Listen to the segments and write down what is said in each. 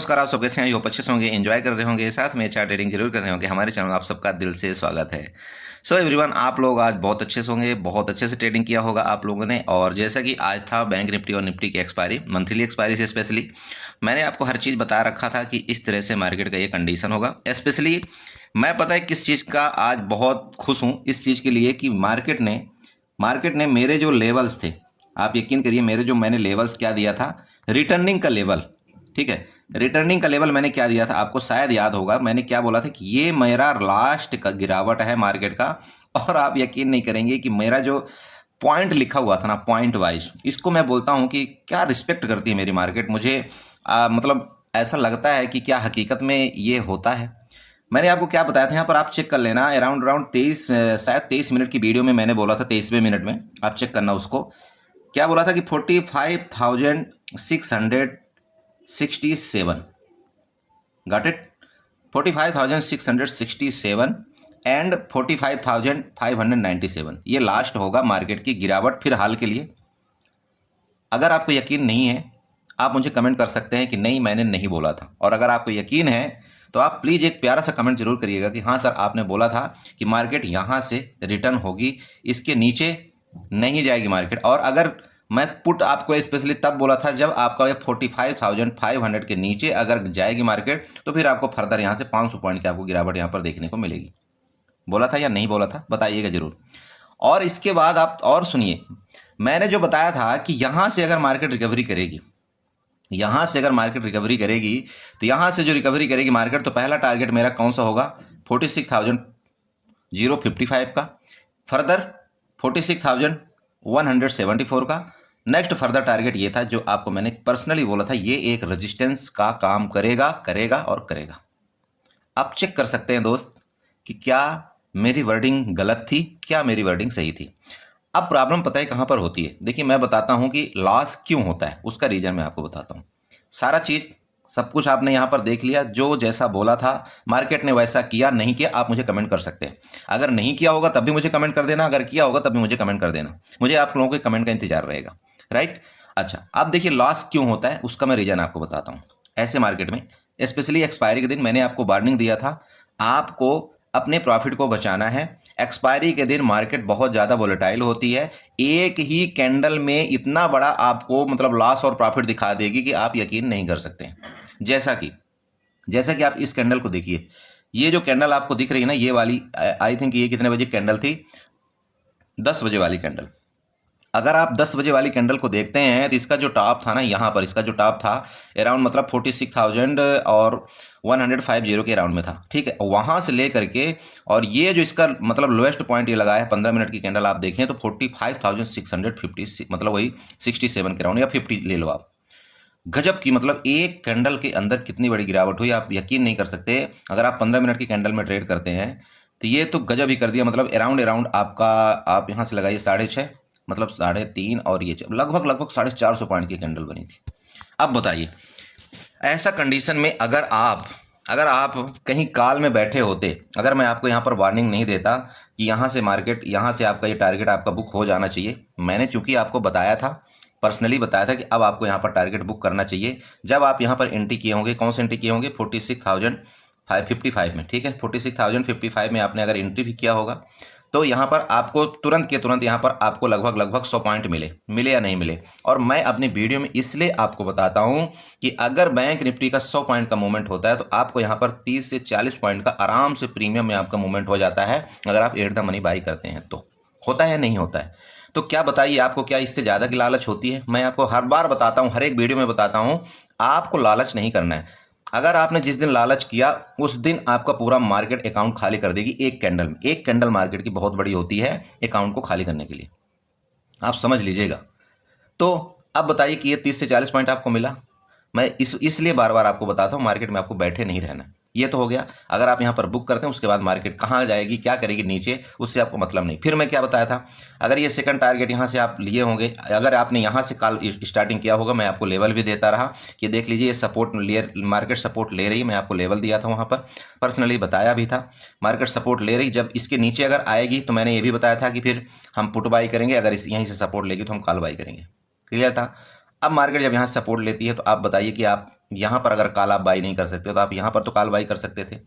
नमस्कार, आप सब कैसे हैं? आई होप अच्छे से होंगे, एंजॉय कर रहे होंगे, साथ में चार्ट ट्रेडिंग जरूर कर रहे होंगे। हमारे चैनल में आप सबका दिल से स्वागत है। सो एवरीवन, आप लोग आज बहुत अच्छे से होंगे, बहुत अच्छे से ट्रेडिंग किया होगा आप लोगों ने। और जैसा कि आज था बैंक निफ्टी और निफ्टी की एक्सपायरी, मंथली एक्सपायरी से स्पेशली मैंने आपको हर चीज़ बता रखा था कि इस तरह से मार्केट का ये कंडीशन होगा। स्पेशली मैं पता है किस चीज़ का आज बहुत खुश हूँ, इस चीज़ के लिए कि मार्केट ने मेरे जो लेवल्स थे, आप यकीन करिए मेरे जो मैंने लेवल्स क्या दिया था, रिटर्निंग का लेवल, ठीक है, रिटर्निंग का लेवल मैंने क्या दिया था आपको शायद याद होगा। मैंने क्या बोला था कि ये मेरा लास्ट का गिरावट है मार्केट का। और आप यकीन नहीं करेंगे कि मेरा जो पॉइंट लिखा हुआ था ना, पॉइंट वाइज, इसको मैं बोलता हूं कि क्या रिस्पेक्ट करती है मेरी मार्केट मुझे। मतलब ऐसा लगता है कि क्या हकीकत में ये होता है। मैंने आपको क्या बताया था यहाँ पर, आप चेक कर लेना। अराउंड 23 शायद 23 मिनट की वीडियो में मैंने बोला था, 23वें मिनट में आप चेक करना उसको। क्या बोला था कि 45,667 गॉट इट, 45,667 एंड 45,597 ये लास्ट होगा मार्केट की गिरावट फिलहाल के लिए। अगर आपको यकीन नहीं है आप मुझे कमेंट कर सकते हैं कि नहीं मैंने नहीं बोला था, और अगर आपको यकीन है तो आप प्लीज़ एक प्यारा सा कमेंट जरूर करिएगा कि हाँ सर आपने बोला था कि मार्केट यहाँ से रिटर्न होगी, इसके नीचे नहीं जाएगी मार्केट। और अगर मैं पुट आपको स्पेशली तब बोला था जब आपका ये 45,500 के नीचे अगर जाएगी मार्केट तो फिर आपको फर्दर यहाँ से 500 पॉइंट की आपको गिरावट यहाँ पर देखने को मिलेगी। बोला था या नहीं बोला था बताइएगा जरूर। और इसके बाद आप और सुनिए, मैंने जो बताया था कि यहाँ से अगर मार्केट रिकवरी करेगी, यहाँ से अगर मार्केट रिकवरी करेगी तो यहाँ से जो रिकवरी करेगी मार्केट, तो पहला टारगेट मेरा कौन सा होगा, 46,055 का, फर्दर 46,174 का। नेक्स्ट फर्दर टारगेट ये था जो आपको मैंने पर्सनली बोला था, ये एक रेजिस्टेंस का काम करेगा करेगा और करेगा। आप चेक कर सकते हैं दोस्त कि क्या मेरी वर्डिंग गलत थी, क्या मेरी वर्डिंग सही थी। अब प्रॉब्लम पता है कहाँ पर होती है, देखिए मैं बताता हूँ कि लॉस क्यों होता है, उसका रीजन मैं आपको बताता हूँ। सारा चीज़ सब कुछ आपने यहाँ पर देख लिया, जो जैसा बोला था मार्केट ने वैसा किया नहीं किया आप मुझे कमेंट कर सकते हैं। अगर नहीं किया होगा तब भी मुझे कमेंट कर देना, अगर किया होगा तब भी मुझे कमेंट कर देना, मुझे आप लोगों के कमेंट का इंतजार रहेगा, राइट। अच्छा, अब देखिए लॉस क्यों होता है उसका मैं रीजन आपको बताता हूँ। ऐसे मार्केट में स्पेशली एक्सपायरी के दिन मैंने आपको वार्निंग दिया था, आपको अपने प्रॉफिट को बचाना है। एक्सपायरी के दिन मार्केट बहुत ज़्यादा वोलेटाइल होती है, एक ही कैंडल में इतना बड़ा आपको मतलब लॉस और प्रॉफिट दिखा देगी कि आप यकीन नहीं कर सकते। जैसा कि आप इस कैंडल को देखिए, ये जो कैंडल आपको दिख रही है ना, ये वाली आई थिंक ये कितने बजे कैंडल थी, 10 बजे वाली कैंडल। अगर आप 10 बजे वाली कैंडल को देखते हैं तो इसका जो टॉप था ना, यहाँ पर इसका जो टॉप था अराउंड मतलब 46,000 और 150 के अराउंड में था, ठीक है। वहाँ से ले करके और ये जो इसका मतलब लोएस्ट पॉइंट ये लगा है 15 मिनट की कैंडल आप देखें तो 45,650 मतलब वही 67 के अराउंड या 50 ले लो आप। गजब की मतलब एक कैंडल के अंदर कितनी बड़ी गिरावट हुई, आप यकीन नहीं कर सकते। अगर आप 15 मिनट की कैंडल में ट्रेड करते हैं तो ये तो गजब ही कर दिया। मतलब अराउंड आपका आप यहाँ से लगाइए 6.5 मतलब 3.5 और ये लगभग 450 पॉइंट की कैंडल बनी थी। अब बताइए ऐसा कंडीशन में अगर आप कहीं काल में बैठे होते, अगर मैं आपको यहाँ पर वार्निंग नहीं देता कि यहाँ से मार्केट, यहाँ से आपका ये टारगेट आपका बुक हो जाना चाहिए, मैंने चूंकि आपको बताया था, पर्सनली बताया था कि अब आपको यहाँ पर टारगेट बुक करना चाहिए जब आप यहाँ पर एंट्री किए होंगे। कौन से एंट्री किए होंगे, 46,555 में, ठीक है। 46,055 में आपने अगर एंट्री भी किया होगा तो यहाँ पर आपको तुरंत के तुरंत यहाँ पर आपको लगभग 100 पॉइंट मिले या नहीं मिले। और मैं अपनी वीडियो में इसलिए आपको बताता हूँ कि अगर बैंक निफ्टी का 100 पॉइंट का मूवमेंट होता है तो आपको यहाँ पर 30 से 40 पॉइंट का आराम से प्रीमियम में आपका मूवमेंट हो जाता है, अगर आप एट द मनी बाई करते हैं तो। होता है या नहीं होता है? तो क्या बताइए आपको, क्या इससे ज़्यादा की लालच होती है? मैं आपको हर बार बताता हूँ, हर एक वीडियो में बताता हूँ, आपको लालच नहीं करना है। अगर आपने जिस दिन लालच किया उस दिन आपका पूरा मार्केट अकाउंट खाली कर देगी एक कैंडल में। एक कैंडल मार्केट की बहुत बड़ी होती है अकाउंट को खाली करने के लिए, आप समझ लीजिएगा। तो अब बताइए कि ये 30 से 40 पॉइंट आपको मिला। मैं इसलिए बार बार आपको बताता हूँ मार्केट में आपको बैठे नहीं रहना। ये तो हो गया, अगर आप यहाँ पर बुक करते हैं उसके बाद मार्केट कहाँ जाएगी क्या करेगी नीचे, उससे आपको मतलब नहीं। फिर मैं क्या बताया था, अगर ये सेकंड टारगेट यहाँ से आप लिए होंगे, अगर आपने यहाँ से कल स्टार्टिंग किया होगा, मैं आपको लेवल भी देता रहा कि देख लीजिए ये सपोर्ट मार्केट सपोर्ट ले रही है, मैं आपको लेवल दिया था वहाँ पर, पर्सनली बताया भी था मार्केट सपोर्ट ले रही, जब इसके नीचे अगर आएगी तो मैंने ये भी बताया था कि फिर हम पुट बाई करेंगे, अगर यहीं से सपोर्ट लेगी तो हम कॉल बाई करेंगे, क्लियर था। अब मार्केट जब यहाँ सपोर्ट लेती है तो आप बताइए कि आप यहाँ पर अगर कॉल आप बाई नहीं कर सकते तो आप यहाँ पर तो कॉल बाई कर सकते थे।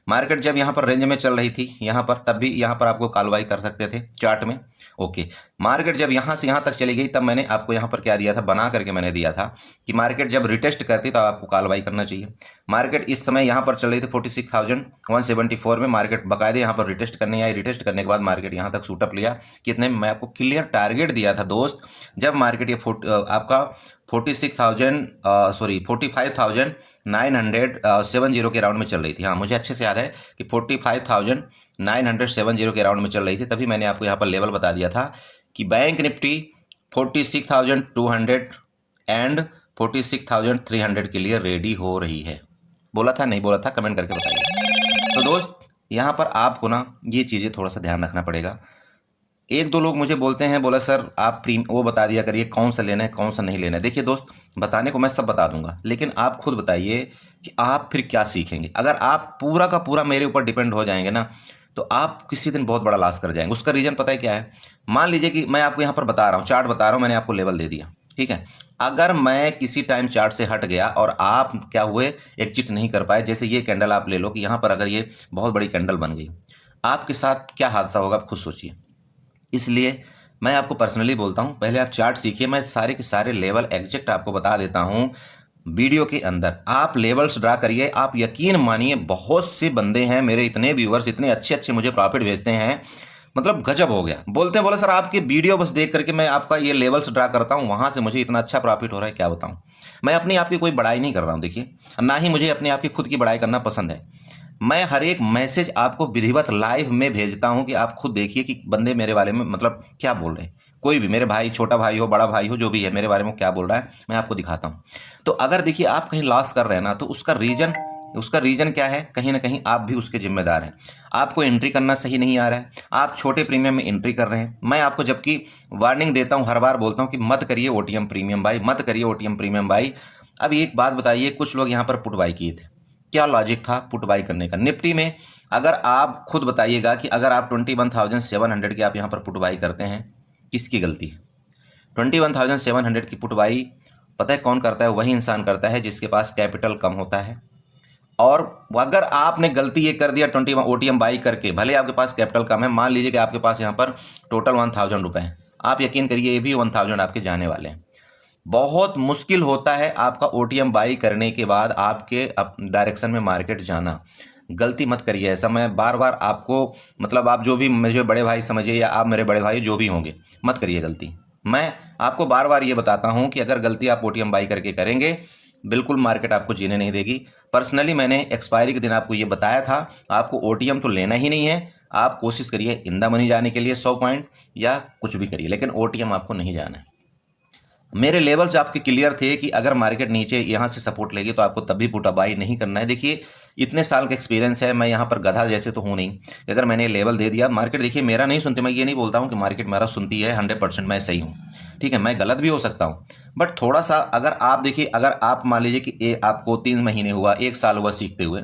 मार्केट जब यहाँ पर रेंज में चल रही थी यहाँ पर, तब भी यहाँ पर आपको कॉल बाई कर सकते थे चार्ट में। ओके, मार्केट जब यहाँ से यहाँ तक चली गई तब मैंने आपको यहाँ पर क्या दिया था, बना करके मैंने दिया था कि मार्केट जब रिटेस्ट करती तो आपको कॉल बाई करना चाहिए। मार्केट इस समय यहाँ पर चल रही थी 46,174 में, मार्केट बाकायदे यहाँ पर रिटेस्ट करने आई। रिटेस्ट करने के बाद मार्केट यहाँ तक शूटअप लिया। कितने में? मैं आपको क्लियर टारगेट दिया था दोस्त, जब मार्केट ये आपका 45,970 के राउंड में चल रही थी। हाँ, मुझे अच्छे से याद है कि 45,970 के राउंड में चल रही थी, तभी मैंने आपको यहाँ पर लेवल बता दिया था कि बैंक निफ्टी 46,200 एंड 46,300 के लिए रेडी हो रही है। बोला था नहीं बोला था, कमेंट करके बताइए। तो दोस्त यहाँ पर आपको ना ये चीज़ें थोड़ा सा ध्यान रखना पड़ेगा। एक दो लोग मुझे बोलते हैं, बोला सर आप वो बता दिया करिए कौन सा लेना है कौन सा नहीं लेना है। देखिए दोस्त, बताने को मैं सब बता दूंगा, लेकिन आप खुद बताइए कि आप फिर क्या सीखेंगे। अगर आप पूरा का पूरा मेरे ऊपर डिपेंड हो जाएंगे ना, तो आप किसी दिन बहुत बड़ा लॉस कर जाएंगे। उसका रीज़न पता है क्या है? मान लीजिए कि मैं आपको यहाँ पर बता रहा हूँ, चार्ट बता रहा हूँ, मैंने आपको लेवल दे दिया, ठीक है। अगर मैं किसी टाइम चार्ट से हट गया और आप क्या हुए, एग्जिट नहीं कर पाए, जैसे ये कैंडल आप ले लो कि यहाँ पर अगर ये बहुत बड़ी कैंडल बन गई, आपके साथ क्या हादसा होगा आप खुद सोचिए। इसलिए मैं आपको पर्सनली बोलता हूं, पहले आप चार्ट सीखिए। मैं सारे के सारे लेवल एग्जैक्ट आपको बता देता हूं वीडियो के अंदर। आप लेवल्स ड्रा करिए। आप यकीन मानिए, बहुत से बंदे हैं मेरे, इतने व्यूअर्स इतने अच्छे अच्छे मुझे प्रॉफिट भेजते हैं, मतलब गजब हो गया। बोलते हैं, बोले सर आपके वीडियो बस देख करके मैं आपका ये लेवल्स ड्रा करता हूं, वहां से मुझे इतना अच्छा प्रॉफिट हो रहा है, क्या बताऊं। मैं अपनी आपकी कोई बड़ाई नहीं कर रहा हूं, देखिए, ना ही मुझे अपने आपकी खुद की बड़ाई करना पसंद है। मैं हर एक मैसेज आपको विधिवत लाइव में भेजता हूं कि आप खुद देखिए कि बंदे मेरे बारे में मतलब क्या बोल रहे हैं। कोई भी मेरे भाई, छोटा भाई हो बड़ा भाई हो, जो भी है, मेरे बारे में क्या बोल रहा है मैं आपको दिखाता हूं। तो अगर देखिए आप कहीं लॉस कर रहे हैं ना, तो उसका रीजन क्या है? कहीं ना कहीं आप भी उसके जिम्मेदार हैं। आपको एंट्री करना सही नहीं आ रहा है, आप छोटे प्रीमियम में एंट्री कर रहे हैं। मैं आपको जबकि वार्निंग देता हूं, हर बार बोलता हूं कि मत करिए ओटीएम प्रीमियम बाई, मत करिए ओटीएम प्रीमियम बाई। अब एक बात बताइए, कुछ लोग यहाँ पर पुट बाई किए थे, क्या लॉजिक था पुट बाई करने का? निफ्टी में अगर आप खुद बताइएगा कि अगर आप 21,700 की आप यहाँ पर पुट बाई करते हैं, किसकी गलती है? 21,700 की पुट बाई पता है कौन करता है? वही इंसान करता है जिसके पास कैपिटल कम होता है। और अगर आपने गलती ये कर दिया 21 ओटीएम बाई करके, भले आपके पास कैपिटल कम है, मान लीजिए कि आपके पास यहाँ पर टोटल 1,000 रुपये हैं, आप यकीन करिए ये भी 1,000 आपके जाने वाले हैं। बहुत मुश्किल होता है आपका ओटीएम बाई करने के बाद आपके डायरेक्शन में मार्केट जाना। गलती मत करिए ऐसा। मैं बार बार आपको, मतलब आप जो भी मुझे बड़े भाई समझिए या आप मेरे बड़े भाई जो भी होंगे, मत करिए गलती। मैं आपको बार बार ये बताता हूं कि अगर गलती आप ओटीएम बाई करके करेंगे, बिल्कुल मार्केट आपको जीने नहीं देगी। पर्सनली मैंने एक्सपायरी के दिन आपको ये बताया था, आपको ओटीएम तो लेना ही नहीं है। आप कोशिश करिए इन द मनी जाने के लिए 100 पॉइंट या कुछ भी करिए, लेकिन ओटीएम आपको नहीं जाना है। मेरे लेवल्स आपके क्लियर थे कि अगर मार्केट नीचे यहाँ से सपोर्ट लेगी तो आपको तभी पुट बाई नहीं करना है। देखिए, इतने साल का एक्सपीरियंस है, मैं यहाँ पर गधा जैसे तो हूँ नहीं। अगर मैंने लेवल दे दिया, मार्केट देखिए मेरा नहीं सुनती, मैं ये नहीं बोलता हूँ कि मार्केट मेरा सुनती है 100%, मैं सही हूँ, ठीक है, मैं गलत भी हो सकता हूँ। बट थोड़ा सा अगर आप देखिए, अगर आप मान लीजिए कि आपको 3 महीने हुआ, 1 साल हुआ सीखते हुए,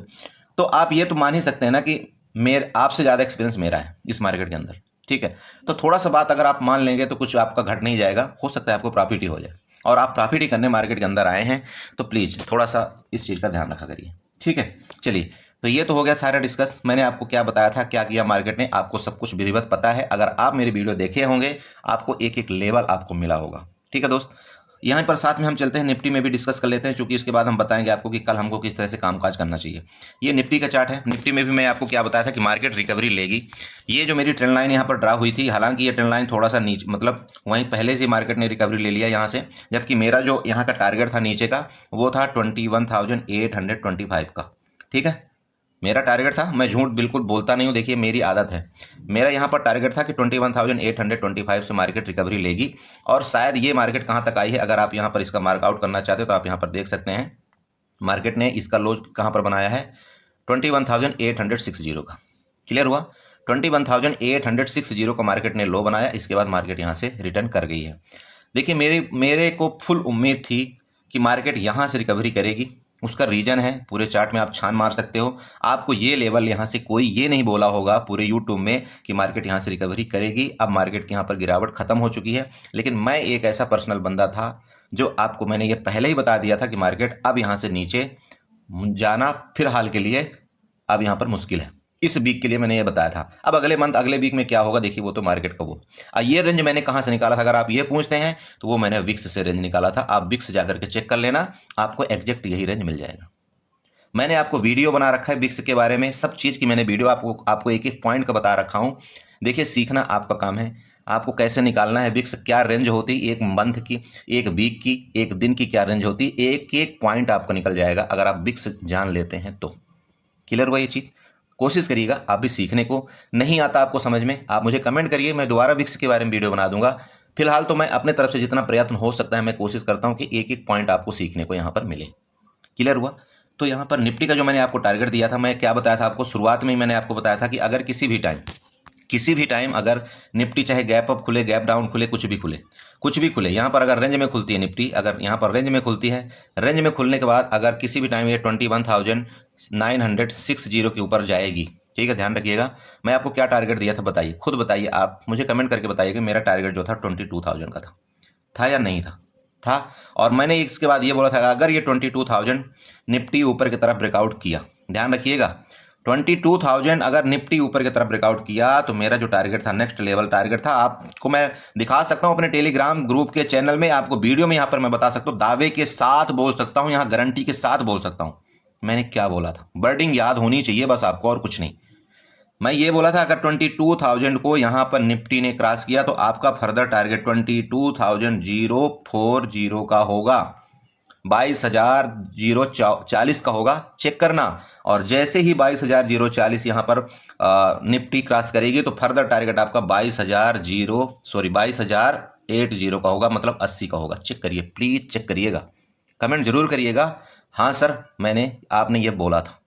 तो आप ये तो मान ही सकते हैं ना कि मेरे आपसे ज़्यादा एक्सपीरियंस मेरा है इस मार्केट के अंदर, ठीक है। तो थोड़ा सा बात अगर आप मान लेंगे तो कुछ आपका घट नहीं जाएगा, हो सकता है आपको प्रॉफिट ही हो जाए। और आप प्रॉफिट ही करने मार्केट के अंदर आए हैं, तो प्लीज़ थोड़ा सा इस चीज़ का ध्यान रखा करिए, ठीक है। चलिए, तो ये तो हो गया सारा डिस्कस। मैंने आपको क्या बताया था, क्या किया मार्केट ने, आपको सब कुछ विधिवत पता है। अगर आप मेरी वीडियो देखे होंगे, आपको एक एक लेवल आपको मिला होगा, ठीक है दोस्त। यहाँ पर साथ में हम चलते हैं, निफ्टी में भी डिस्कस कर लेते हैं, क्योंकि इसके बाद हम बताएंगे आपको कि कल हमको किस तरह से कामकाज करना चाहिए। ये निफ्टी का चार्ट है। निफ्टी में भी मैं आपको क्या बताया था कि मार्केट रिकवरी लेगी। ये जो मेरी ट्रेंड लाइन यहाँ पर ड्रा हुई थी, हालांकि ये ट्रेंड लाइन थोड़ा सा नीचे, मतलब वहीं पहले से मार्केट ने रिकवरी ले लिया यहाँ से, जबकि मेरा जो यहाँ का टारगेट था नीचे का, वो था 21,825 का, ठीक है। मेरा टारगेट था, मैं झूठ बिल्कुल बोलता नहीं हूँ, देखिए मेरी आदत है। मेरा यहाँ पर टारगेट था कि 21,825 से मार्केट रिकवरी लेगी। और शायद ये मार्केट कहाँ तक आई है, अगर आप यहाँ पर इसका मार्कआउट करना चाहते हो तो आप यहाँ पर देख सकते हैं। मार्केट ने इसका लो कहाँ पर बनाया है, 21,860 का। क्लियर हुआ? 21,860 का मार्केट ने लो बनाया। इसके बाद मार्केट यहाँ से रिटर्न कर गई है। देखिए, मेरे को फुल उम्मीद थी कि मार्केट यहाँ से रिकवरी करेगी। उसका रीजन है, पूरे चार्ट में आप छान मार सकते हो। आपको ये लेवल यहाँ से कोई ये नहीं बोला होगा पूरे यूट्यूब में कि मार्केट यहाँ से रिकवरी करेगी। अब मार्केट की यहाँ पर गिरावट खत्म हो चुकी है। लेकिन मैं एक ऐसा पर्सनल बंदा था जो आपको मैंने ये पहले ही बता दिया था कि मार्केट अब यहाँ से नीचे जाना फिलहाल के लिए अब यहाँ पर मुश्किल है। इस वीक के लिए मैंने ये बताया था। अब अगले मंथ अगले वीक में क्या होगा देखिए, वो तो मार्केट का वो। ये रेंज मैंने कहाँ से निकाला था अगर आप ये पूछते हैं तो वो मैंने विक्स से रेंज निकाला था। आप विक्स जाकर के चेक कर लेना, आपको एग्जैक्ट यही रेंज मिल जाएगा। मैंने आपको वीडियो बना रखा है विक्स के बारे में, सब चीज़ की मैंने वीडियो आपको एक एक पॉइंट का बता रखा हूँ। देखिए सीखना आपका काम है, आपको कैसे निकालना है विक्स, क्या रेंज होती, एक मंथ की, एक वीक की, एक दिन की क्या रेंज होती, एक एक पॉइंट आपका निकल जाएगा अगर आप विक्स जान लेते हैं तो। क्लियर हुआ ये चीज़? कोशिश करिएगा आप भी सीखने को। नहीं आता आपको समझ में, आप मुझे कमेंट करिए, मैं दोबारा विक्स के बारे में वीडियो बना दूंगा। फिलहाल तो मैं अपने तरफ से जितना प्रयत्न हो सकता है मैं कोशिश करता हूँ कि एक एक पॉइंट आपको सीखने को यहाँ पर मिले। क्लियर हुआ? तो यहाँ पर निफ्टी का जो मैंने आपको टारगेट दिया था, मैं क्या बताया था आपको शुरुआत में ही मैंने आपको बताया था कि अगर किसी भी टाइम अगर निफ्टी चाहे गैप अप खुले, गैप डाउन खुले, कुछ भी खुले, यहाँ पर अगर रेंज में खुलती है निफ्टी, अगर यहाँ पर रेंज में खुलती है, रेंज में खुलने के बाद अगर किसी भी टाइम ये 21,960 के ऊपर जाएगी, ठीक है, ध्यान रखिएगा। मैं आपको क्या टारगेट दिया था बताइए, खुद बताइए, आप मुझे कमेंट करके बताइए कि मेरा टारगेट जो था 22,000 का था या नहीं था। और मैंने इसके बाद ये बोला था अगर ये 22,000 निफ्टी ऊपर की तरफ ब्रेकआउट किया, ध्यान रखिएगा, 22,000 अगर निफ्टी ऊपर की तरफ ब्रेकआउट किया तो मेरा जो टारगेट था, नेक्स्ट लेवल टारगेट था, आपको मैं दिखा सकता हूं अपने टेलीग्राम ग्रुप के चैनल में, आपको वीडियो में यहां पर मैं बता सकता हूं, दावे के साथ बोल सकता हूं, यहां गारंटी के साथ बोल सकता हूं मैंने क्या बोला था। वर्डिंग याद होनी चाहिए बस आपको, और कुछ नहीं। मैं ये बोला था अगर 22,000 को यहां पर निफ्टी ने क्रॉस किया तो आपका फर्दर टारगेट 22,040 का होगा, 22,040 का होगा, चेक करना। और जैसे ही 22,040 यहाँ पर निफ्टी क्रॉस करेगी तो फर्दर टारगेट आपका 22,080 का होगा, मतलब 80 का होगा। चेक करिए, प्लीज चेक करिएगा, कमेंट जरूर करिएगा, हाँ सर आपने ये बोला था,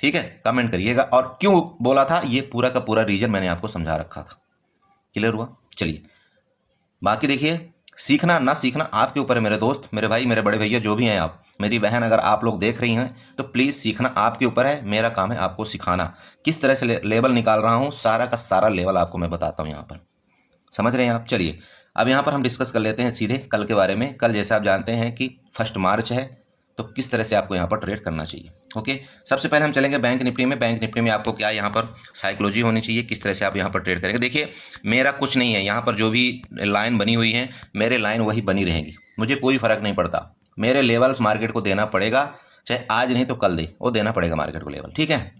ठीक है, कमेंट करिएगा। और क्यों बोला था ये पूरा का पूरा रीजन मैंने आपको समझा रखा था। क्लियर हुआ? चलिए बाकी देखिए, सीखना ना सीखना आपके ऊपर है मेरे दोस्त, मेरे भाई, मेरे बड़े भैया, जो भी हैं आप, मेरी बहन, अगर आप लोग देख रही हैं तो प्लीज़ सीखना आपके ऊपर है, मेरा काम है आपको सिखाना। किस तरह से लेवल निकाल रहा हूँ, सारा का सारा लेवल आपको मैं बताता हूँ यहाँ पर, समझ रहे हैं आप? चलिए अब यहाँ पर हम डिस्कस कर लेते हैं सीधे कल के बारे में। कल जैसे आप जानते हैं कि 1 मार्च है, तो किस तरह से आपको यहाँ पर ट्रेड करना चाहिए। ओके, सबसे पहले हम चलेंगे बैंक निफ्टी में। बैंक निफ्टी में आपको क्या यहाँ पर साइकोलॉजी होनी चाहिए, किस तरह से आप यहाँ पर ट्रेड करेंगे। देखिए मेरा कुछ नहीं है, यहाँ पर जो भी लाइन बनी हुई है मेरे लाइन वही बनी रहेंगी, मुझे कोई फर्क नहीं पड़ता। मेरे लेवल्स मार्केट को देना पड़ेगा, चाहे आज नहीं तो कल दे, वो देना पड़ेगा मार्केट को लेवल, ठीक है।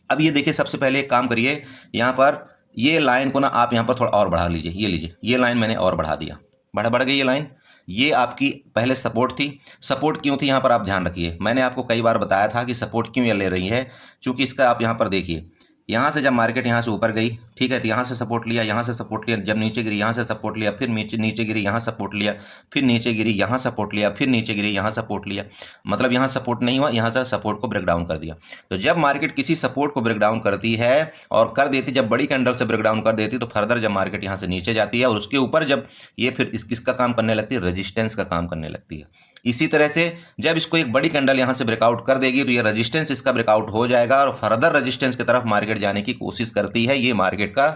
अब ये देखिए, सबसे पहले एक काम करिए, यहाँ पर ये लाइन को ना आप यहाँ पर थोड़ा और बढ़ा लीजिए, ये लीजिए, ये लाइन मैंने और बढ़ा दिया, बढ़ गई ये लाइन। ये आपकी पहले सपोर्ट थी। सपोर्ट क्यों थी यहाँ पर आप ध्यान रखिए, मैंने आपको कई बार बताया था कि सपोर्ट क्यों ये ले रही है, क्योंकि इसका आप यहाँ पर देखिए, यहाँ से जब मार्केट यहाँ से ऊपर गई, ठीक है, तो यहाँ से सपोर्ट लिया, यहाँ से सपोर्ट लिया, जब नीचे गिरी यहाँ से सपोर्ट लिया, फिर नीचे गिरी यहाँ सपोर्ट लिया, फिर नीचे गिरी यहाँ सपोर्ट लिया, फिर नीचे गिरी यहाँ सपोर्ट लिया, मतलब यहाँ सपोर्ट नहीं हुआ, यहाँ से सपोर्ट को ब्रेक डाउन कर दिया। तो जब मार्केट किसी सपोर्ट को ब्रेक डाउन करती है और कर देती, जब बड़ी कैंडल से ब्रेक डाउन कर देती, तो फर्दर जब मार्केट यहाँ से नीचे जाती है और उसके ऊपर जब ये फिर किसका काम करने लगती है, रेजिस्टेंस का काम करने लगती है। इसी तरह से जब इसको एक बड़ी कैंडल यहां से ब्रेकआउट कर देगी तो ये रेजिस्टेंस इसका ब्रेकआउट हो जाएगा और फर्दर रेजिस्टेंस की तरफ मार्केट जाने की कोशिश करती है। ये मार्केट का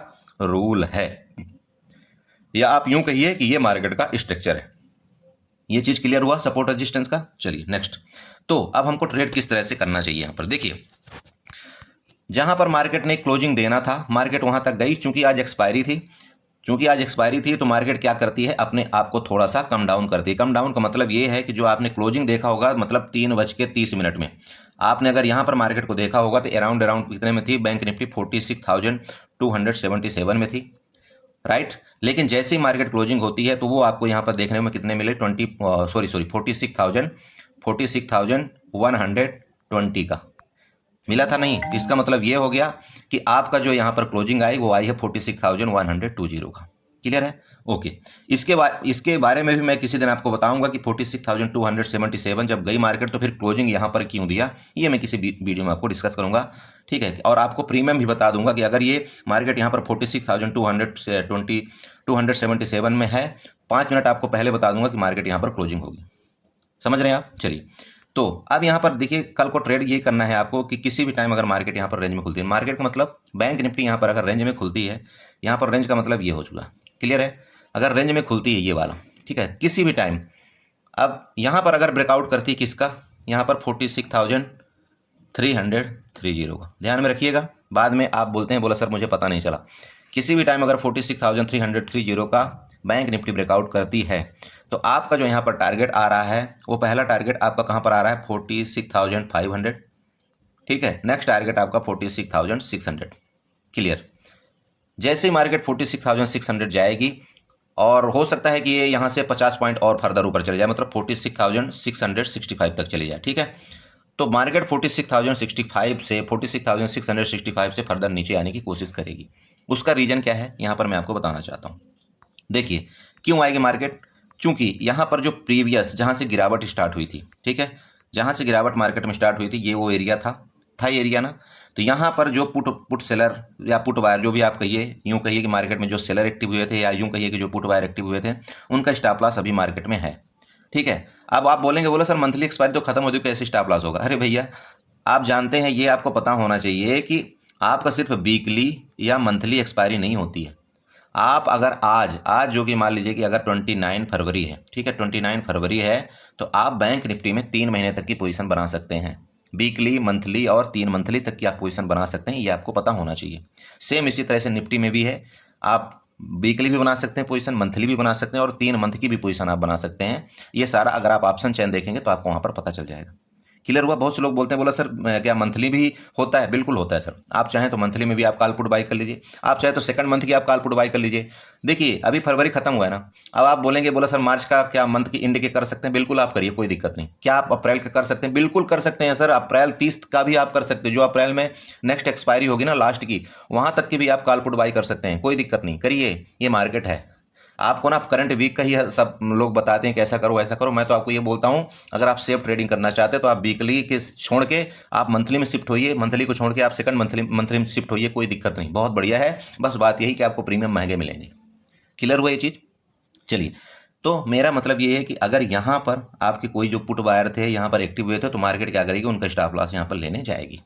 रूल है, या आप यूं कहिए कि ये मार्केट का स्ट्रक्चर है। ये चीज क्लियर हुआ सपोर्ट रेजिस्टेंस का। चलिए नेक्स्ट, तो अब हमको ट्रेड किस तरह से करना चाहिए। यहां पर देखिए, जहां पर मार्केट ने क्लोजिंग देना था, मार्केट वहां तक गई, चूंकि आज एक्सपायरी थी, तो मार्केट क्या करती है, अपने आप को थोड़ा सा कम डाउन करती है। कम डाउन का मतलब ये है कि जो आपने क्लोजिंग देखा होगा, मतलब 3:30 में आपने अगर यहाँ पर मार्केट को देखा होगा तो अराउंड कितने में थी, बैंक निफ्टी 46,277 में थी, राइट। लेकिन जैसे ही मार्केट क्लोजिंग होती है तो वो आपको यहाँ पर देखने में कितने मिले, 46,120 का मिला था, नहीं। इसका मतलब ये हो गया कि आपका जो यहाँ पर क्लोजिंग आई वो आई है 46,120 का। क्लियर है? ओके। इसके बारे में भी मैं किसी दिन आपको बताऊंगा कि 46,277 जब गई मार्केट तो फिर क्लोजिंग यहाँ पर क्यों दिया, ये मैं किसी वीडियो में आपको डिस्कस करूंगा, ठीक है। और आपको प्रीमियम भी बता दूंगा कि अगर ये मार्केट यहाँ पर 46,277 में है, 5 मिनट आपको पहले बता दूंगा कि मार्केट यहाँ पर क्लोजिंग होगी। समझ रहे हैं आप? चलिए, तो अब यहाँ पर देखिए, कल को ट्रेड ये करना है आपको कि किसी भी टाइम अगर मार्केट यहाँ पर रेंज में खुलती है, मार्केट का मतलब बैंक निफ्टी यहाँ पर अगर रेंज में खुलती है, यहाँ पर रेंज का मतलब ये हो चुका, क्लियर है। अगर रेंज में खुलती है ये वाला, ठीक है, किसी भी टाइम। अब यहाँ पर अगर ब्रेकआउट करती है किसका, यहाँ पर 46,330 का, ध्यान में रखिएगा, बाद में आप बोलते हैं बोला सर मुझे पता नहीं चला। किसी भी टाइम अगर 46,330 का बैंक निफ्टी ब्रेकआउट करती है तो आपका जो यहाँ पर टारगेट आ रहा है वो पहला टारगेट आपका कहाँ पर आ रहा है 46,500, ठीक है। नेक्स्ट टारगेट आपका 46,600, क्लियर। जैसे ही मार्केट 46,600 जाएगी और हो सकता है कि ये यहाँ से 50 पॉइंट और फर्दर ऊपर चले जाए, मतलब 46,665 तक चले जाए, ठीक है। तो मार्केट 46,065 से 46,665 से फर्दर नीचे आने की कोशिश करेगी। उसका रीजन क्या है यहाँ पर मैं आपको बताना चाहता हूँ। देखिए क्यों आएगी मार्केट, चूंकि यहाँ पर जो प्रीवियस जहाँ से गिरावट स्टार्ट हुई थी, ठीक है, जहाँ से गिरावट मार्केट में स्टार्ट हुई थी ये वो एरिया था एरिया ना। तो यहाँ पर जो पुट सेलर या पुट वायर जो भी आप कहिए, यूँ कहिए कि मार्केट में जो सेलर एक्टिव हुए थे या यूँ कहिए कि जो पुट वायर एक्टिव हुए थे उनका स्टॉप लॉस अभी मार्केट में है, ठीक है। अब आप बोलेंगे बोला सर मंथली एक्सपायरी तो खत्म हो गई, कैसे स्टॉप लॉस होगा। अरे भैया आप जानते हैं, ये आपको पता होना चाहिए कि आपका सिर्फ वीकली या मंथली एक्सपायरी नहीं होती है। आप अगर आज जो कि मान लीजिए कि अगर 29 फरवरी है, ठीक है, 29 फरवरी है, तो आप बैंक निफ्टी में 3 महीने तक की पोजीशन बना सकते हैं, वीकली, मंथली और 3 मंथली तक की आप पोजीशन बना सकते हैं, ये आपको पता होना चाहिए। सेम इसी तरह से निफ्टी में भी है, आप वीकली भी बना सकते हैं पोजीशन, मंथली भी बना सकते हैं और 3 मंथ की भी पोजीशन आप बना सकते हैं। ये सारा अगर आप ऑप्शन चेन देखेंगे तो आपको वहाँ पर पता चल जाएगा। क्लियर हुआ। बहुत से लोग बोलते हैं बोला सर क्या मंथली भी होता है, बिल्कुल होता है सर। आप चाहें तो मंथली में भी आप कॉल पुट बाई कर लीजिए, आप चाहे तो सेकंड मंथ की आप कॉल पुट बाई कर लीजिए। देखिए अभी फरवरी खत्म हुआ है ना, अब आप बोलेंगे बोला सर मार्च का क्या मंथ की एंड के कर सकते हैं, बिल्कुल आप करिए, कोई दिक्कत नहीं। क्या आप अप्रैल का कर सकते हैं, बिल्कुल कर सकते हैं सर। अप्रैल 30 का भी आप कर सकते हैं, जो अप्रैल में नेक्स्ट एक्सपायरी होगी ना लास्ट की, वहां तक की भी आप कॉल पुट बाई कर सकते हैं, कोई दिक्कत नहीं, करिए। ये मार्केट है, आपको ना करंट वीक का ही सब लोग बताते हैं कि ऐसा करो ऐसा करो। मैं तो आपको ये बोलता हूं अगर आप सेफ ट्रेडिंग करना चाहते हैं तो आप वीकली के छोड़ के आप मंथली में शिफ्ट होइए, मंथली को छोड़ के आप सेकंड मंथली में शिफ्ट होइए, कोई दिक्कत नहीं, बहुत बढ़िया है। बस बात यही कि आपको प्रीमियम महंगे मिलेंगे। क्लियर हुआ ये चीज़। चलिए, तो मेरा मतलब ये है कि अगर यहाँ पर आपके कोई जो पुट वायर थे यहाँ पर एक्टिव हुए थे तो मार्केट क्या करेगी, उनका स्टॉप लॉस यहाँ पर लेने जाएगी,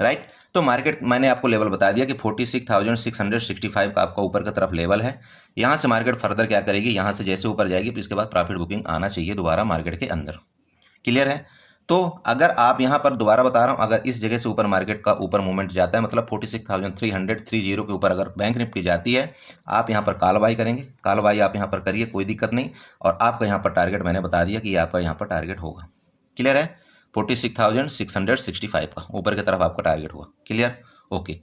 राइट। तो मार्केट मैंने आपको लेवल बता दिया कि 46,665 का आपका ऊपर की तरफ लेवल है। यहाँ से मार्केट फर्दर क्या करेगी, यहाँ से जैसे ऊपर जाएगी फिर इसके बाद प्रॉफिट बुकिंग आना चाहिए दोबारा मार्केट के अंदर। क्लियर है। तो अगर आप यहाँ पर दोबारा बता रहा हूँ, अगर इस जगह से ऊपर मार्केट का ऊपर मूवमेंट जाता है, मतलब 46,330 के ऊपर अगर बैंक निफ्टी जाती है, आप यहाँ पर कॉल बाई करेंगे, कॉल बाई आप यहाँ पर करिए, कोई दिक्कत नहीं। और आपका यहाँ पर टारगेट मैंने बता दिया कि आपका यहाँ पर टारगेट होगा। क्लियर है, 46,665 का ऊपर की तरफ आपका टारगेट हुआ। Clear, okay.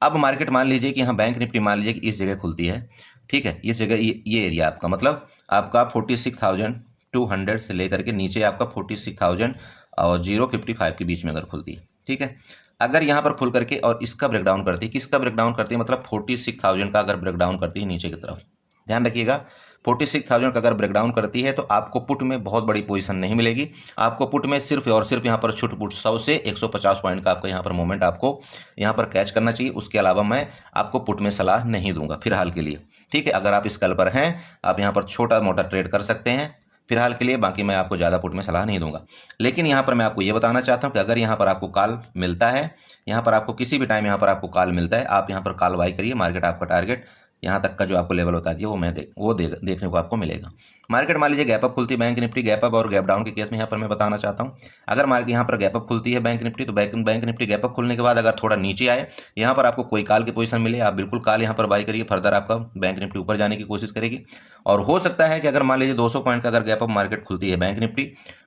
अब मार्केट मान लीजिए कि यहाँ बैंक निफ्टी मान लीजिए कि इस जगह खुलती है, ठीक है, इस जगह ये एरिया आपका, मतलब आपका 46,200 से लेकर के नीचे आपका 46,055 के बीच में अगर खुलती है, ठीक है। अगर यहाँ पर खुल करके और इसका ब्रेकडाउन करती है, किसका ब्रेकडाउन करती है, मतलब 46,000 का अगर ब्रेकडाउन करती है नीचे की तरफ, ध्यान रखिएगा 46,000 का अगर ब्रेकडाउन करती है तो आपको पुट में बहुत बड़ी पोजीशन नहीं मिलेगी। आपको पुट में सिर्फ और सिर्फ यहाँ पर छुट पुट 100 से 150 पॉइंट का आपका यहाँ पर मूवमेंट आपको यहाँ पर कैच करना चाहिए। उसके अलावा मैं आपको पुट में सलाह नहीं दूंगा फिलहाल के लिए, ठीक है। अगर आप स्कैल्पर हैं आप यहाँ पर छोटा मोटा ट्रेड कर सकते हैं फिलहाल के लिए, बाकी मैं आपको ज़्यादा पुट में सलाह नहीं दूंगा। लेकिन यहाँ पर मैं आपको ये बताना चाहता हूँ कि अगर यहाँ पर आपको कॉल मिलता है, यहाँ पर आपको किसी भी टाइम यहाँ पर आपको कॉल मिलता है, आप यहाँ पर कॉल बाई करिए। मार्केट आपका टारगेट यहाँ तक का जो आपको लेवल बता दिया वो देखने को आपको मिलेगा। मार्केट मान लीजिए गैप अप खुलती है बैंक निफ्टी, गैप अप और गैप डाउन के केस में यहाँ पर मैं बताना चाहता हूँ, अगर मार्केट यहाँ पर गैप अप खुलती है बैंक निफ्टी तो बैंक निफ्टी गैप अप खुलने के बाद अगर थोड़ा नीचे आए, यहाँ पर आपको कोई कॉल की पोजीशन मिले, आप बिल्कुल कॉल यहाँ पर बाई करिए, फर्दर आपका बैंक निफ्टी ऊपर जाने की कोशिश करेगी। और हो सकता है कि अगर मान लीजिए 200 पॉइंट का अगर गैप अप मार्केट खुलती है बैंक निफ्टी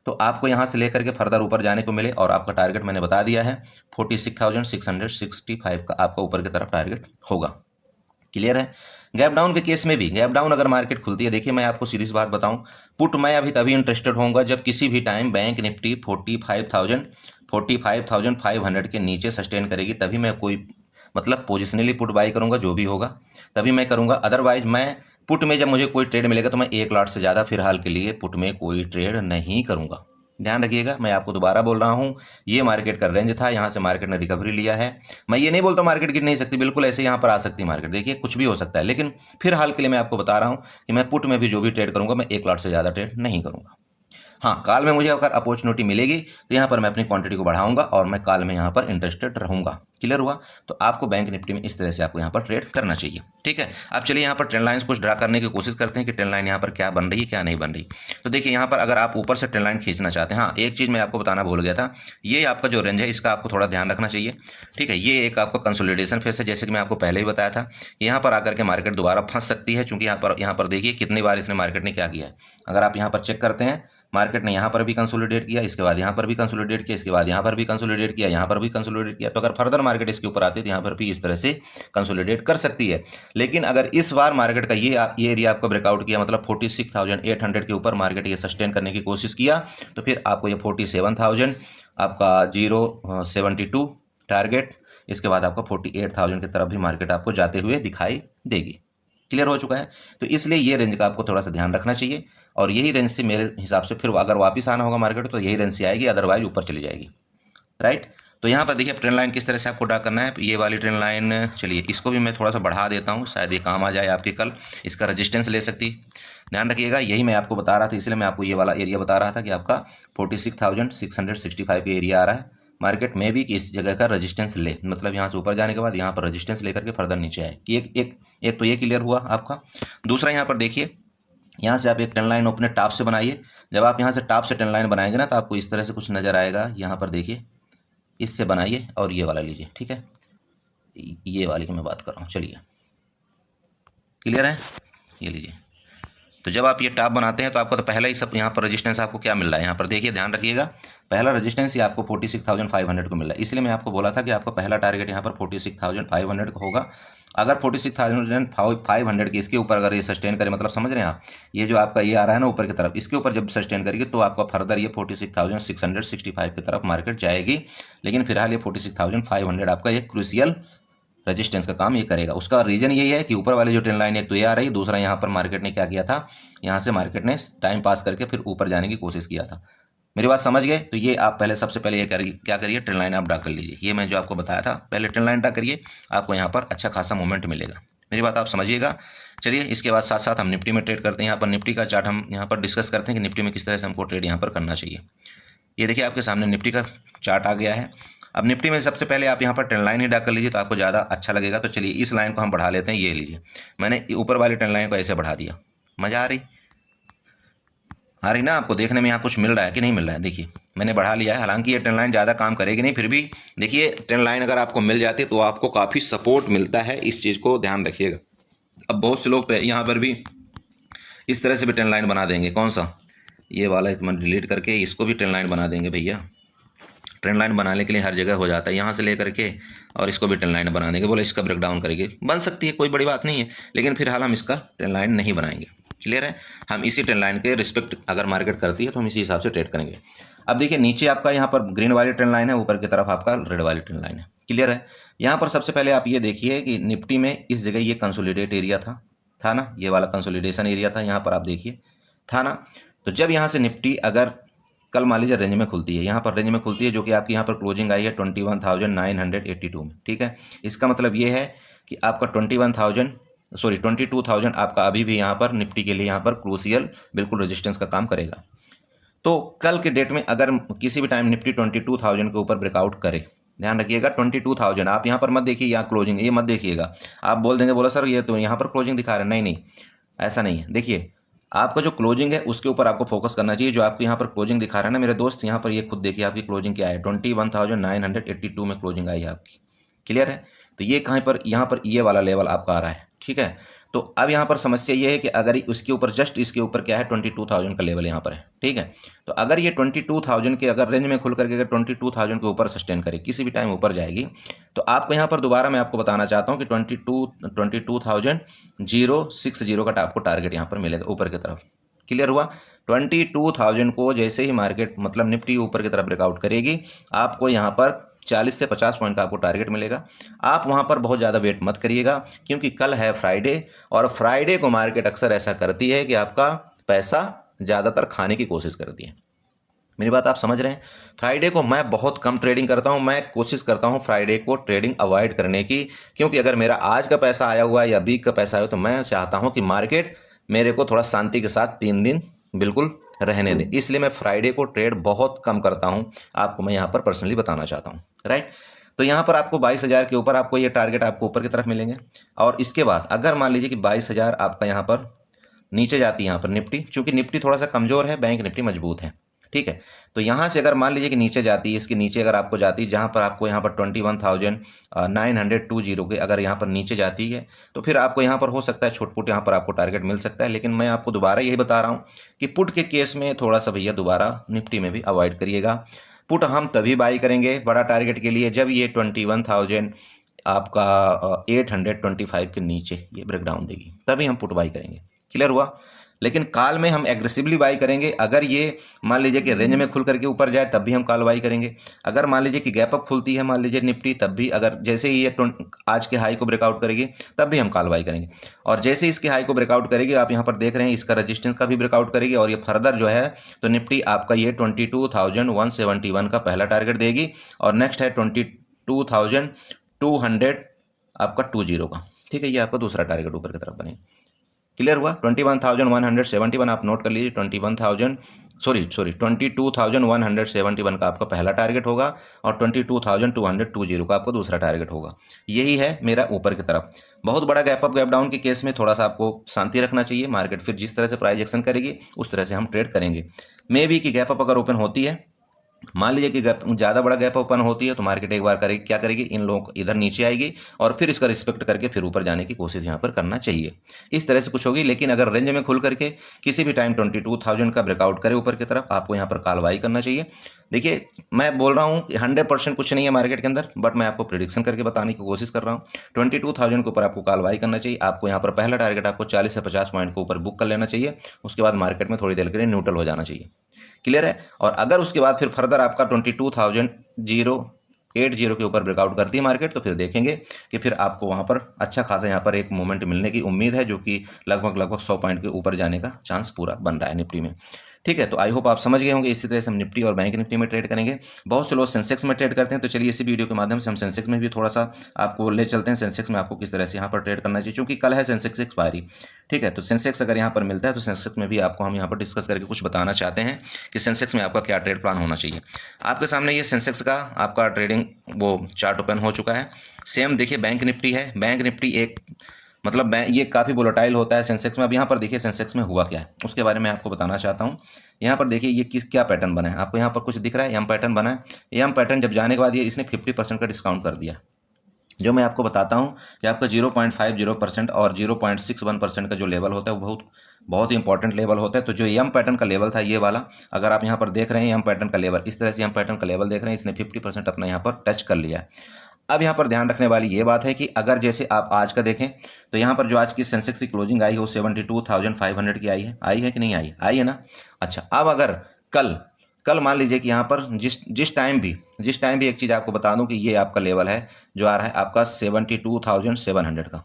तो आपको यहाँ से लेकर के फर्दर ऊपर जाने को मिले, और आपका टारगेट मैंने बता दिया है 46,665 का आपका ऊपर की तरफ टारगेट होगा। क्लियर है। गैप डाउन के केस में भी, गैप डाउन अगर मार्केट खुलती है, देखिए मैं आपको सीधी सी बात बताऊं, पुट मैं अभी तभी इंटरेस्टेड होऊंगा जब किसी भी टाइम बैंक निफ्टी 45,500 के नीचे सस्टेन करेगी, तभी मैं कोई मतलब पोजिशनली पुट बाई करूंगा, जो भी होगा तभी मैं करूंगा। अदरवाइज मैं पुट में जब मुझे कोई ट्रेड मिलेगा तो मैं 1 लॉट से ज़्यादा फिलहाल के लिए पुट में कोई ट्रेड नहीं करूंगा। ध्यान रखिएगा, मैं आपको दोबारा बोल रहा हूं, ये मार्केट का रेंज था, यहां से मार्केट ने रिकवरी लिया है। मैं ये नहीं बोलता मार्केट गिर नहीं सकती, बिल्कुल ऐसे यहां पर आ सकती मार्केट, देखिए कुछ भी हो सकता है। लेकिन फिर हाल के लिए मैं आपको बता रहा हूं कि मैं पुट में भी जो भी ट्रेड करूंगा मैं 1 लॉट से ज़्यादा ट्रेड नहीं करूंगा। हाँ, कॉल में मुझे अगर अपॉर्चुनिटी मिलेगी तो यहाँ पर मैं अपनी क्वांटिटी को बढ़ाऊंगा और मैं कॉल में यहाँ पर इंटरेस्टेड रहूंगा। क्लियर हुआ? तो आपको बैंक निफ्टी में इस तरह से आपको यहाँ पर ट्रेड करना चाहिए। ठीक है, अब चलिए यहाँ पर ट्रेंड लाइंस कुछ ड्रा करने की कोशिश करते हैं कि ट्रेंड लाइन यहाँ पर क्या बन रही है क्या नहीं बन रही। तो देखिए यहाँ पर अगर आप ऊपर से ट्रेंड लाइन खींचना चाहते हैं, हाँ एक चीज़ मैं आपको बताना भूल गया था, ये आपका जो रेंज है इसका आपको थोड़ा ध्यान रखना चाहिए। ठीक है, ये एक आपका कंसोलिडेशन फेस है, जैसे कि मैं आपको पहले ही बताया था। यहाँ पर आकर के मार्केट दोबारा फंस सकती है, चूंकि यहाँ पर देखिए कितनी बार इसने मार्केट ने क्या किया है। अगर आप यहाँ पर चेक करते हैं, मार्केट ने यहाँ पर भी कंसोलिडेट किया, इसके बाद यहाँ पर भी कंसोलिडेट किया, इसके बाद यहाँ पर भी कंसोलिडेट किया, यहाँ पर भी कंसोलिडेट किया। तो अगर फर्दर मार्केट इसके ऊपर आती है तो यहाँ पर भी इस तरह से कंसोलिडेट कर सकती है। लेकिन अगर इस बार मार्केट का ये एरिया आपका ब्रेकआउट किया, मतलब 46,800 के ऊपर मार्केट ये सस्टेन करने की कोशिश किया, तो फिर आपको ये 47,000 आपका 072 टारगेट, इसके बाद आपका 48,000 की तरफ भी मार्केट आपको जाते हुए दिखाई देगी। क्लियर हो चुका है? तो इसलिए ये रेंज का आपको थोड़ा सा ध्यान रखना चाहिए, और यही रेंज से मेरे हिसाब से फिर अगर वापस आना होगा मार्केट तो यही रेंज से आएगी, अदरवाइज ऊपर चली जाएगी। राइट? तो यहाँ पर देखिए ट्रेंड लाइन किस तरह से आपको ड्रा करना है। ये वाली ट्रेंड लाइन, चलिए इसको भी मैं थोड़ा सा बढ़ा देता हूँ, शायद ये काम आ जाए आपके कल। इसका रजिस्टेंस ले सकती, ध्यान रखिएगा, यही मैं आपको बता रहा था, इसलिए मैं आपको ये वाला एरिया बता रहा था कि आपका 46,665 का एरिया आ रहा है मार्केट में भी, कि इस जगह का रजिस्टेंस ले, मतलब यहाँ से ऊपर जाने के बाद यहाँ पर रजिस्टेंस लेकर के फर्दर नीचे आए। एक तो ये क्लियर हुआ आपका। दूसरा यहाँ पर देखिए, यहाँ से आप एक ट्रेंड लाइन अपने टॉप से बनाइए। जब आप यहाँ से टॉप से ट्रेंड लाइन बनाएंगे ना तो आपको इस तरह से कुछ नज़र आएगा। यहाँ पर देखिए, इससे बनाइए और ये वाला लीजिए। ठीक है, ये वाली की मैं बात कर रहा हूँ। चलिए क्लियर है, ये लीजिए। तो जब आप ये टॉप बनाते हैं तो आपको तो पहला ही सब यहाँ पर रेजिस्टेंस आपको क्या मिल रहा है, यहाँ पर देखिए ध्यान रखिएगा, पहला रेजिस्टेंस ही आपको 46,500 को मिल रहा है। इसलिए मैं आपको बोला था कि आपका पहला टारगेट यहाँ पर 46,500 का होगा। अगर 46,500 के इसके ऊपर अगर ये सस्टेन करे, मतलब समझ रहे हैं आप, ये जो आपका ये आ रहा है ना ऊपर की तरफ, इसके ऊपर जब सस्टेन करेगी तो आपका फर्दर ये 46,665 की तरफ मार्केट जाएगी। लेकिन फिलहाल ये 46,500 आपका एक क्रूशियल रेजिस्टेंस का काम ये करेगा। उसका रीजन यही है कि ऊपर वाली जो ट्रेंड लाइन एक तो ये आ रही, दूसरा यहाँ पर मार्केट ने क्या किया था, यहाँ से मार्केट ने टाइम पास करके फिर ऊपर जाने की कोशिश किया था। मेरी बात समझ गए? तो ये आप पहले सबसे पहले ये क्या करिए, ट्रेंड लाइन आप ड्रा कर लीजिए। ये मैं जो आपको बताया था, पहले ट्रेंड लाइन ड्रा करिए, आपको यहाँ पर अच्छा खासा मूवमेंट मिलेगा। मेरी बात आप समझिएगा। चलिए इसके बाद साथ साथ हम निफ्टी में ट्रेड करते हैं। यहाँ पर निफ्टी का चार्ट हम यहाँ पर डिस्कस करते हैं कि निफ्टी में किस तरह से हमको ट्रेड यहाँ पर करना चाहिए। ये देखिए आपके सामने निफ्टी का चार्ट आ गया है। अब निफ्टी में सबसे पहले आप यहाँ पर ट्रेंड लाइन ही ड्रा कर लीजिए तो आपको ज़्यादा अच्छा लगेगा। तो चलिए इस लाइन को हम बढ़ा लेते हैं। ये लीजिए, मैंने ऊपर वाली ट्रेंड लाइन को ऐसे बढ़ा दिया। मज़ा आ रही ना आपको? देखने में यहाँ कुछ मिल रहा है कि नहीं मिल रहा है? देखिए मैंने बढ़ा लिया है। हालांकि ये ट्रेंड लाइन ज़्यादा काम करेगी नहीं, फिर भी देखिए ट्रेंड लाइन अगर आपको मिल जाती है तो आपको काफ़ी सपोर्ट मिलता है, इस चीज़ को ध्यान रखिएगा। अब बहुत से लोग तो यहाँ पर भी इस तरह से भी ट्रेंड लाइन बना देंगे। कौन सा? ये वाला डिलीट करके इसको भी ट्रेंड लाइन बना देंगे। भैया ट्रेंड लाइन बनाने के लिए हर जगह हो जाता है, यहाँ से लेकर के और इसको भी ट्रेंड लाइन बना देंगे। बोले इसका ब्रेक डाउन करेंगे, बन सकती है, कोई बड़ी बात नहीं है, लेकिन फिलहाल हम इसका ट्रेंड लाइन नहीं बनाएंगे। क्लियर है? हम इसी ट्रेंड लाइन के रिस्पेक्ट अगर मार्केट करती है तो हम इसी हिसाब से ट्रेड करेंगे। अब देखिए नीचे आपका यहाँ पर ग्रीन वाली ट्रेंड लाइन है, ऊपर की तरफ आपका रेड वाली ट्रेंड लाइन है। क्लियर है? यहाँ पर सबसे पहले आप ये देखिए कि निफ्टी में इस जगह ये कंसोलिडेट एरिया था ना, ये वाला कंसोलिडेशन एरिया था, यहाँ पर आप देखिए था ना। तो जब यहाँ से निफ्टी अगर कल मान लीजिए रेंज में खुलती है, यहाँ पर रेंज में खुलती है जो कि आपकी यहाँ पर क्लोजिंग आई है 21,982 में। ठीक है, इसका मतलब ये है कि आपका 22,000 आपका अभी भी यहाँ पर निफ्टी के लिए यहाँ पर क्रूशियल बिल्कुल रेजिस्टेंस का काम करेगा। तो कल के डेट में अगर किसी भी टाइम निफ्टी 22,000 के ऊपर ब्रेकआउट करे, ध्यान रखिएगा 22,000, आप यहाँ पर मत देखिए यहाँ क्लोजिंग, ये मत देखिएगा। आप बोल देंगे बोला सर ये तो यहाँ पर क्लोजिंग दिखा रहे हैं, नहीं ऐसा नहीं है। देखिए आपका जो क्लोजिंग है उसके ऊपर आपको फोकस करना चाहिए। जो आपको यहाँ पर क्लोजिंग दिखा रहा है ना मेरे दोस्त, यहाँ पर ये खुद देखिए आपकी क्लोजिंग क्या है, 21,982 में क्लोजिंग आई है आपकी। क्लियर है? तो ये कहाँ पर, यहाँ पर ये वाला लेवल आपका आ रहा है। ठीक है, तो अब यहाँ पर समस्या ये है कि अगर उसके ऊपर जस्ट इसके ऊपर क्या है 22,000 का लेवल यहाँ पर है। ठीक है, तो अगर ये 22,000 के अगर रेंज में खुल करके अगर 22,000 के ऊपर सस्टेन करे, किसी भी टाइम ऊपर जाएगी, तो आपको यहाँ पर दोबारा मैं आपको बताना चाहता हूँ कि 22,060 का आपको टारगेट यहाँ पर मिलेगा ऊपर की तरफ। क्लियर हुआ? 22,000 को जैसे ही मार्केट मतलब निफ्टी ऊपर की तरफ ब्रेकआउट करेगी, आपको यहाँ पर 40 से 50 पॉइंट का आपको टारगेट मिलेगा। आप वहाँ पर बहुत ज़्यादा वेट मत करिएगा, क्योंकि कल है फ्राइडे, और फ्राइडे को मार्केट अक्सर ऐसा करती है कि आपका पैसा ज़्यादातर खाने की कोशिश करती है। मेरी बात आप समझ रहे हैं? फ्राइडे को मैं बहुत कम ट्रेडिंग करता हूं, मैं कोशिश करता हूं फ्राइडे को ट्रेडिंग अवॉइड करने की, क्योंकि अगर मेरा आज का पैसा आया हुआ है या वीक का पैसा आया हो तो मैं चाहता हूं कि मार्केट मेरे को थोड़ा शांति के साथ 3 दिन बिल्कुल रहने दें। इसलिए मैं फ्राइडे को ट्रेड बहुत कम करता हूं, आपको मैं यहां पर पर्सनली बताना चाहता हूं, राइट। तो यहां पर आपको 22,000 के ऊपर आपको ये टारगेट आपको ऊपर की तरफ मिलेंगे। और इसके बाद अगर मान लीजिए कि 22,000 आपका यहां पर नीचे जाती है, यहाँ पर निफ्टी, चूंकि निफ्टी थोड़ा सा कमजोर है, बैंक निफ्टी मजबूत है, ठीक है। तो यहाँ से अगर मान लीजिए कि नीचे जाती है, इसके नीचे अगर आपको जाती है, जहाँ पर आपको यहाँ पर 21,920 के अगर यहाँ पर नीचे जाती है, तो फिर आपको यहाँ पर हो सकता है छोट-पुट यहाँ पर आपको टारगेट मिल सकता है। लेकिन मैं आपको दोबारा यही बता रहा हूँ कि पुट के केस में थोड़ा सा भैया दोबारा निफ्टी में भी अवॉइड करिएगा। पुट हम तभी बाई करेंगे बड़ा टारगेट के लिए जब ये 21,000 आपका 825 के नीचे ये ब्रेकडाउन देगी, तभी हम पुट बाई करेंगे। क्लियर हुआ। लेकिन कॉल में हम एग्रेसिवली बाई करेंगे। अगर ये मान लीजिए कि रेंज में खुल करके ऊपर जाए तब भी हम कॉल बाई करेंगे। अगर मान लीजिए कि गैप अप खुलती है मान लीजिए निफ्टी, तब भी अगर जैसे ही ये आज के हाई को ब्रेकआउट करेगी तब भी हम कॉल बाई करेंगे। और जैसे इसके हाई को ब्रेकआउट करेगी, आप यहाँ पर देख रहे हैं इसका रजिस्टेंस का भी ब्रेकआउट करेगी और ये फर्दर जो है तो निफ्टी आपका ये 22,171 का पहला टारगेट देगी और नेक्स्ट है 22,200 आपका 20 का, ठीक है। ये आपका दूसरा टारगेट ऊपर की तरफ बनेगा। क्लियर हुआ। 21,171 आप नोट कर लीजिए। 22,171 का आपका पहला टारगेट होगा और 22,220 का आपका दूसरा टारगेट होगा। यही है मेरा ऊपर की तरफ। बहुत बड़ा गैप अप गैप डाउन के केस में थोड़ा सा आपको शांति रखना चाहिए। मार्केट फिर जिस तरह से प्राइस एक्शन करेगी उस तरह से हम ट्रेड करेंगे। मे बी कि गैप अप अगर ओपन होती है, मान लीजिए कि ज़्यादा बड़ा गैप ओपन होती है, तो मार्केट एक बार करेगी, क्या करेगी, इन लोगों को इधर नीचे आएगी और फिर इसका रिस्पेक्ट करके फिर ऊपर जाने की कोशिश यहाँ पर करना चाहिए। इस तरह से कुछ होगी। लेकिन अगर रेंज में खुल करके किसी भी टाइम 22,000 का ब्रेकआउट करे ऊपर की तरफ, आपको यहाँ पर कार्रवाई करना चाहिए। देखिए मैं बोल रहा हूँ 100% कुछ नहीं है मार्केट के अंदर, बट मैं आपको प्रिडिक्शन करके बताने की कोशिश कर रहा हूँ। 22,000 के ऊपर आपको कार्रवाई करना चाहिए। आपको यहाँ पर पहला टारगेट आपको 40 से 50 पॉइंट के ऊपर बुक कर लेना चाहिए। उसके बाद मार्केट में थोड़ी देर के लिए न्यूट्रल हो जाना चाहिए। क्लियर है। और अगर उसके बाद फिर फर्दर आपका 22,080 के ऊपर ब्रेकआउट करती है मार्केट, तो फिर देखेंगे कि फिर आपको वहां पर अच्छा खासा यहाँ पर एक मोमेंट मिलने की उम्मीद है, जो कि लगभग 100 पॉइंट के ऊपर जाने का चांस पूरा बन रहा है निफ्टी में। ठीक है, तो आई होप आप समझ गए होंगे। इसी तरह से हम निफ्टी और बैंक निफ्टी में ट्रेड करेंगे। बहुत से लोग सेंसेक्स में ट्रेड करते हैं, तो चलिए इसी वीडियो के माध्यम से हम सेंसेक्स में भी थोड़ा सा आपको ले चलते हैं। सेंसेक्स में आपको किस तरह से यहाँ पर ट्रेड करना चाहिए, क्योंकि कल है सेंसेक्स एक्सपायरी। ठीक है, तो सेंसेक्स अगर यहाँ पर मिलता है तो सेंसेक्स में भी आपको हम यहाँ पर डिस्कस करके कुछ बताना चाहते हैं कि सेंसेक्स में आपका क्या ट्रेड प्लान होना चाहिए। आपके सामने ये सेंसेक्स का आपका ट्रेडिंग वो चार्ट ओपन हो चुका है। सेम देखिए बैंक निफ्टी है। बैंक निफ्टी एक मतलब ये काफ़ी वोलेटाइल होता है सेंसेक्स में। अब यहाँ पर देखिए सेंसेक्स में हुआ क्या है उसके बारे में आपको बताना चाहता हूँ। यहाँ पर देखिए ये क्या पैटर्न बना है, आपको यहाँ पर कुछ दिख रहा है, एम पैटर्न बना है। एम पैटर्न जब जाने के बाद ये इसने 50% का डिस्काउंट कर दिया। जो मैं आपको बताता हूँ कि आपका 0.50% और 0.61% का जो लेवल होता है वो बहुत ही इंपॉर्टेंट लेवल होता है। तो जो एम पैटर्न का लेवल था ये वाला, अगर आप यहाँ पर देख रहे हैं एम पैटर्न का लेवल, इस तरह से एम पैटर्न का लेवल देख रहे हैं, इसने 50% अपना यहाँ पर टच कर लिया है। अब यहाँ पर ध्यान रखने वाली ये बात है कि अगर जैसे आप आज का देखें तो यहाँ पर जो आज की सेंसेक्स की क्लोजिंग आई है वो 72,500 की आई है कि नहीं आई है ना। अच्छा, अब अगर कल मान लीजिए कि यहाँ पर जिस टाइम भी एक चीज़ आपको बता दूं कि ये आपका लेवल है जो आ रहा है आपका 72,700 का।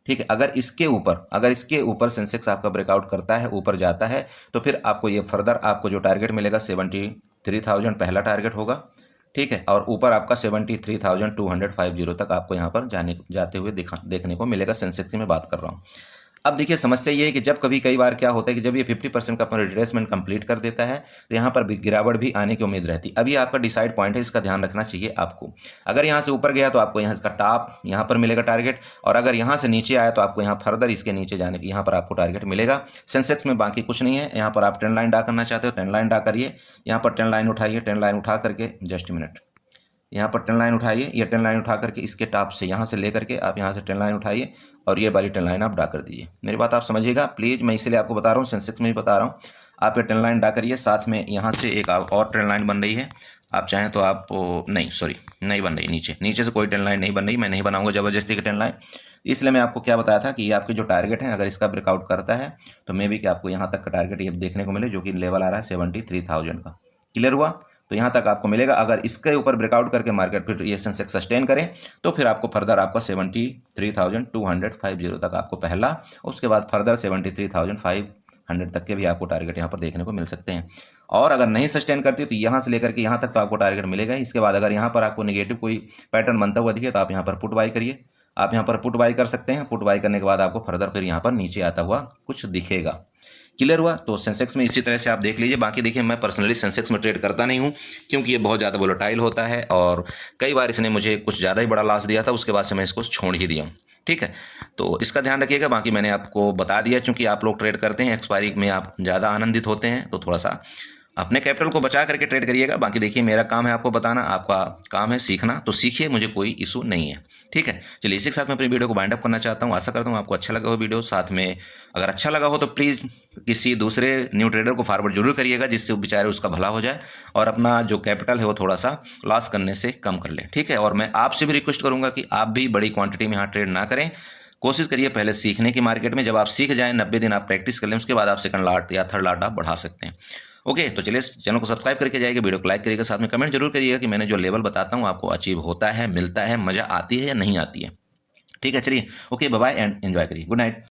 ठीक है, अगर इसके ऊपर सेंसेक्स आपका ब्रेकआउट करता है, ऊपर जाता है, तो फिर आपको ये फर्दर आपको जो टारगेट मिलेगा 73,000 पहला टारगेट होगा। ठीक है, और ऊपर आपका 73,250 तक आपको यहाँ पर जाते हुए देखने को मिलेगा। सेंसेक्स की मैं बात कर रहा हूँ। अब देखिए समस्या ये है कि जब कई बार क्या होता है कि जब ये 50% का अपना रिट्रेसमेंट कंप्लीट कर देता है तो यहाँ पर गिरावट भी आने की उम्मीद रहती है। अभी आपका डिसाइड पॉइंट है, इसका ध्यान रखना चाहिए आपको। अगर यहाँ से ऊपर गया तो आपको यहाँ इसका टॉप यहाँ पर मिलेगा टारगेट, और अगर यहाँ से नीचे आया तो आपको यहाँ फर्दर इसके नीचे जाने की यहाँ पर आपको टारगेट मिलेगा। सेंसेक्स में बाकी कुछ नहीं है। यहाँ पर आप ट्रेंड लाइन ड्रा करना चाहते हो, ट्रेंड लाइन ड्रा करिए। यहाँ पर ट्रेंड लाइन उठाइए, ट्रेंड लाइन उठा करके जस्ट मिनट, यहाँ पर ट्रेंड लाइन उठाइए। ये ट्रेंड लाइन उठा करके इसके टॉप से यहाँ से लेकर के आप यहाँ से ट्रेंड लाइन उठाइए और ये वाली ट्रेंड लाइन आप ड्रा कर दीजिए। मेरी बात आप समझिएगा प्लीज़, मैं इसलिए आपको बता रहा हूँ, सेंसेक्स में भी बता रहा हूँ। आप ये ट्रेंड लाइन ड्रा करिए, साथ में यहाँ से एक और ट्रेंड लाइन बन रही है। आप चाहें तो आप नहीं बन रही, नीचे से कोई ट्रेंड लाइन नहीं बन रही। मैं नहीं बनाऊंगा ज़बरदस्ती की ट्रेंड लाइन। इसलिए मैं आपको क्या बताया था कि ये आपके जो टारगेट है, अगर इसका ब्रेकआउट करता है तो मे बी कि आपको यहाँ तक का टारगेट ये देखने को मिले, जो कि लेवल आ रहा है 73,000 का। क्लियर हुआ। तो यहाँ तक आपको मिलेगा। अगर इसके ऊपर ब्रेकआउट करके मार्केट फिर ये सेंसेक्स सस्टेन करें तो फिर आपको फर्दर आपका 73,250 तक आपको पहला, उसके बाद फर्दर 73,500 तक के भी आपको टारगेट यहाँ पर देखने को मिल सकते हैं। और अगर नहीं सस्टेन करती तो यहाँ से लेकर के यहाँ तक तो आपको टारगेट मिलेगा। इसके बाद अगर यहाँ पर आपको नेगेटिव कोई पैटर्न बनता हुआ दिखे तो आप यहाँ पर पुट बाई करिए। आप यहाँ पर पुट बाई कर सकते हैं। पुट बाई करने के बाद आपको फर्दर फिर यहाँ पर नीचे आता हुआ कुछ दिखेगा। क्लियर हुआ। तो सेंसेक्स में इसी तरह से आप देख लीजिए। बाकी देखिए मैं पर्सनली सेंसेक्स में ट्रेड करता नहीं हूँ, क्योंकि ये बहुत ज़्यादा वोलेटाइल होता है और कई बार इसने मुझे कुछ ज़्यादा ही बड़ा लॉस दिया था, उसके बाद से मैं इसको छोड़ ही दिया हूँ। ठीक है, तो इसका ध्यान रखिएगा। बाकी मैंने आपको बता दिया, चूंकि आप लोग ट्रेड करते हैं, एक्सपायरी में आप ज़्यादा आनंदित होते हैं, तो थोड़ा सा अपने कैपिटल को बचा करके ट्रेड करिएगा। बाकी देखिए मेरा काम है आपको बताना, आपका काम है सीखना, तो सीखिए, मुझे कोई इशू नहीं है। ठीक है, चलिए इसी के साथ मैं अपनी वीडियो को वाइंड अप करना चाहता हूँ। आशा करता हूँ आपको अच्छा लगा हो वीडियो। साथ में अगर अच्छा लगा हो तो प्लीज़ किसी दूसरे न्यू ट्रेडर को फॉरवर्ड जरूर करिएगा, जिससे वो बेचारे उसका भला हो जाए और अपना जो कैपिटल है वो थोड़ा सा लॉस करने से कम कर ले। ठीक है, और मैं आपसे भी रिक्वेस्ट करूँगा कि आप भी बड़ी क्वांटिटी में यहाँ ट्रेड ना करें। कोशिश करिए पहले सीखने की मार्केट में। जब आप सीख जाएं, 90 दिन आप प्रैक्टिस कर लें, उसके बाद आप सेकंड लॉट या थर्ड लॉट आप बढ़ा सकते हैं। ओके, तो चलिए चैनल को सब्सक्राइब करके जाइएगा, वीडियो को लाइक करिएगा, साथ में कमेंट जरूर करिएगा कि मैंने जो लेवल बताता हूँ आपको अचीव होता है, मिलता है, मज़ा आती है या नहीं आती है। ठीक है, चलिए okay, bye bye and enjoy करिए। Good night.